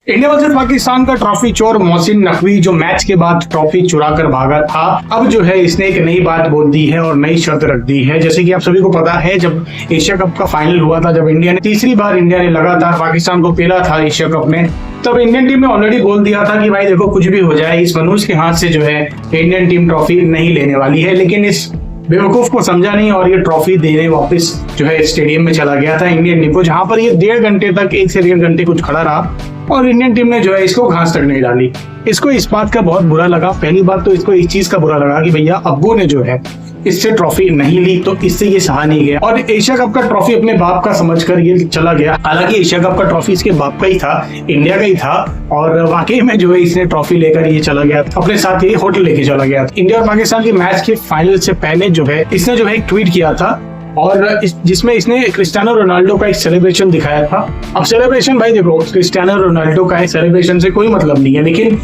India versus Pakistan का trophy चोर मोहसिन नकवी जो मैच के बाद ट्रॉफी चुरा कर भागा था, अब जो है इसने एक नई बात बोल दी है और नई शर्त रख दी है। जैसे कि आप सभी को पता है, जब एशिया कप का फाइनल हुआ था, जब तीसरी बार इंडिया ने लगातार पाकिस्तान को पेला था एशिया कप में, तब इंडियन टीम ने ऑलरेडी बोल दिया था कि भाई देखो कुछ भी हो जाए, इस मनोज के हाथ से जो है इंडियन टीम ट्रॉफी नहीं लेने वाली है। लेकिन इस बेवकूफ को समझा नहीं और ये ट्रॉफी देने वापस जो है स्टेडियम में चला गया था इंडियन टीम को, जहां पर ये 1 से 1.5 घंटे कुछ खड़ा रहा और इंडियन टीम ने जो है इसको घास तक नहीं डाली। इसको इस बात का बहुत बुरा लगा। पहली बात तो इसको इस चीज का बुरा लगा कि भैया अब्बू ने जो है इससे ट्रॉफी नहीं ली, तो इससे ये सहा नहीं गया और एशिया कप का ट्रॉफी अपने बाप का समझकर ये चला गया। हालांकि एशिया कप का ट्रॉफी इसके बाप का ही था, इंडिया का ही था, और वाकई में जो है इसने ट्रॉफी लेकर ये चला गया, अपने साथ ये होटल लेके चला गया। इंडिया और पाकिस्तान के मैच के फाइनल से पहले जो है इसने जो है एक ट्वीट किया था और जिसमें इसने क्रिस्टियानो रोनाल्डो का एक सेलिब्रेशन दिखाया था। अब सेलिब्रेशन भाई देखो, क्रिस्टियानो रोनाल्डो का सेलिब्रेशन से कोई मतलब नहीं है, लेकिन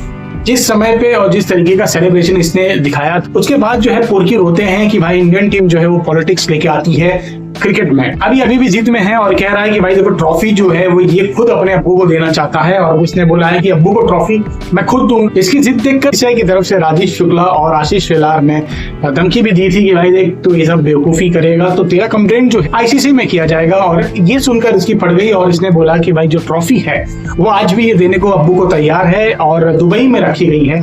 जिस समय पे और जिस तरीके का सेलिब्रेशन इसने दिखाया, उसके बाद जो है पुरकी रोते हैं कि भाई इंडियन टीम जो है वो पॉलिटिक्स लेके आती है क्रिकेट में। अभी भी जिद में है और कह रहा है कि भाई देखो ट्रॉफी जो है वो ये खुद अपने अब्बू को देना चाहता है और उसने बोला है कि अब्बू को ट्रॉफी मैं खुद दूं। इसकी जिद देखकर सीसीआई की तरफ से राजेश शुक्ला और आशीष शेलार ने धमकी भी दी थी कि भाई देख तू ये सब बेवकूफी करेगा तो तेरा कंप्लेंट जो है आईसीसी में किया जाएगा। और ये सुनकर इसकी पड़ गई और इसने बोला कि भाई जो ट्रॉफी है वो आज भी ये देने को अब्बू को तैयार है और दुबई में रखी गई है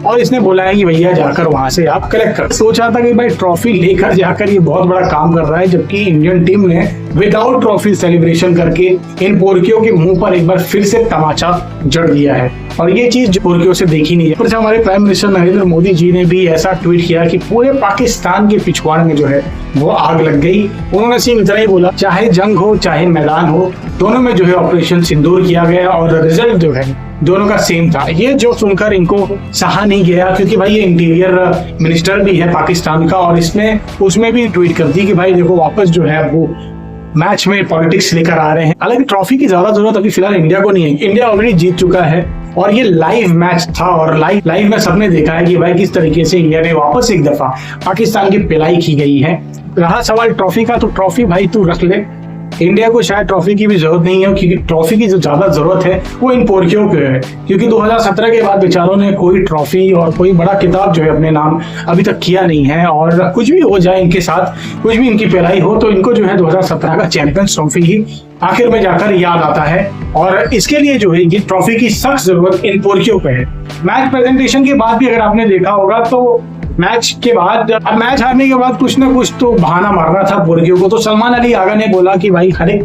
और इसने बोला है कि भैया जाकर वहां से आप कलेक्ट कर। सोचा था कि भाई ट्रॉफी लेकर जाकर ये बहुत बड़ा काम कर रहा है, जबकि इंडियन टीम ने विदाउट ट्रॉफी सेलिब्रेशन करके इन पोरकियों के मुंह पर एक बार फिर से तमाचा जड़ दिया है और ये चीज पोरकियों से देखी नहीं है। फिर हमारे प्राइम मिनिस्टर नरेंद्र मोदी जी ने भी ऐसा ट्वीट किया कि पूरे पाकिस्तान के पिछवाड़ में जो है वो आग लग गई। उन्होंने सिर्फ इतना ही बोला, चाहे जंग हो चाहे मैदान हो, दोनों में जो है ऑपरेशन सिंदूर किया गया और रिजल्ट जो है दोनों का सेम था। ये जो सुनकर इनको सहा नहीं गया, क्योंकि भाई ये इंटीरियर मिनिस्टर भी है पाकिस्तान का और इसने उसमें भी ट्वीट कर दी कि भाई देखो वापस जो है वो मैच में पॉलिटिक्स लेकर आ रहे हैं। हालांकि ट्रॉफी की ज्यादा जरूरत अभी फिलहाल इंडिया को नहीं है, इंडिया ऑलरेडी जीत चुका है और ये लाइव मैच था और लाइव में सबने देखा है कि भाई किस तरीके से इंडिया ने वापस एक दफा पाकिस्तान की पिलाई की गई है। रहा सवाल ट्रॉफी का, तो ट्रॉफी भाई तू रख ले, इंडिया को शायद ट्रॉफी की भी जरूरत नहीं है, क्योंकि ट्रॉफी की जो ज्यादा जरूरत है वो इन पोरकियों को है, क्योंकि 2017 के बाद बेचारों ने कोई ट्रॉफी और कोई बड़ा किताब जो है अपने नाम अभी तक किया नहीं है। और कुछ भी हो जाए इनके साथ, कुछ भी इनकी पिलाई हो, तो इनको जो है 2017 का चैंपियंस ट्रॉफी ही आखिर में जाकर याद आता है और इसके लिए जो है ये ट्रॉफी की सख्त जरूरत इन पोरकियों पे है। मैच प्रेजेंटेशन के बाद भी अगर आपने देखा होगा तो मैच के बाद, अब मैच हारने के बाद कुछ ना कुछ तो बहाना मारना था पोरकियों को, तो सलमान अली आगा ने बोला कि भाई हर एक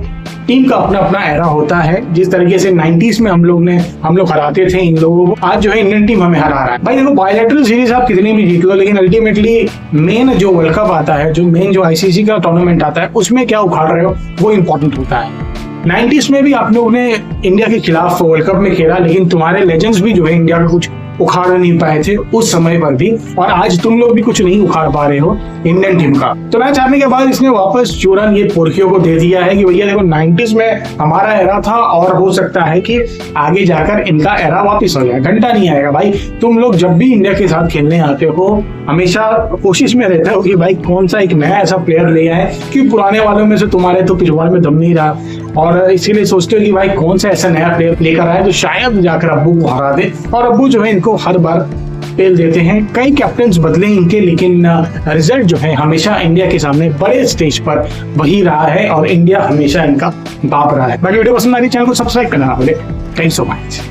टीम का अपना अपना एरा होता है। जिस तरीके से 90s में हम लोग हराते थे इन लोगों को, आज जो है इंडियन टीम हमें हरा रहा है। भाई देखो बायलैटरल सीरीज आप कितनी भी जीत लो, लेकिन अल्टीमेटली मेन जो वर्ल्ड कप आता है, जो मेन जो आईसीसी का टूर्नामेंट आता है, उसमें क्या उखाड़ रहे हो वो इम्पोर्टेंट होता है। 90s में भी आप लोगों ने इंडिया के खिलाफ वर्ल्ड कप में खेला, लेकिन तुम्हारे लेजेंड्स भी जो है इंडिया का कुछ उखाड़ नहीं पाए थे उस समय पर भी, और आज तुम लोग भी कुछ नहीं उखाड़ पा रहे हो इंडियन टीम का। तो मैच हारने के बाद इसने वापस चूरन ये पोरकियों को दे दिया है कि भैया देखो 90s में हमारा एरा था और हो सकता है कि आगे जाकर इनका एरा वापस हो जाए। घंटा नहीं आएगा भाई, तुम लोग जब भी इंडिया के साथ खेलने आते हो हमेशा कोशिश में रहता हो कि भाई कौन सा एक नया ऐसा प्लेयर ले आए, कि पुराने वालों में से तुम्हारे तो पिछवाड़ में दम नहीं रहा, और इसीलिए सोचते हो कि भाई कौन सा ऐसा नया प्लेयर लेकर आए तो शायद जाकर अब्बू को हरा दे। और अब्बू जो है इनको हर बार पेल देते हैं। कई कैप्टन्स बदले इनके, लेकिन रिजल्ट जो है हमेशा इंडिया के सामने बड़े स्टेज पर वही रहा है और इंडिया हमेशा इनका बाप रहा है। बाकी वीडियो पसंद आ रही, चैनल को सब्सक्राइब करना ना भूले। Thank you so much.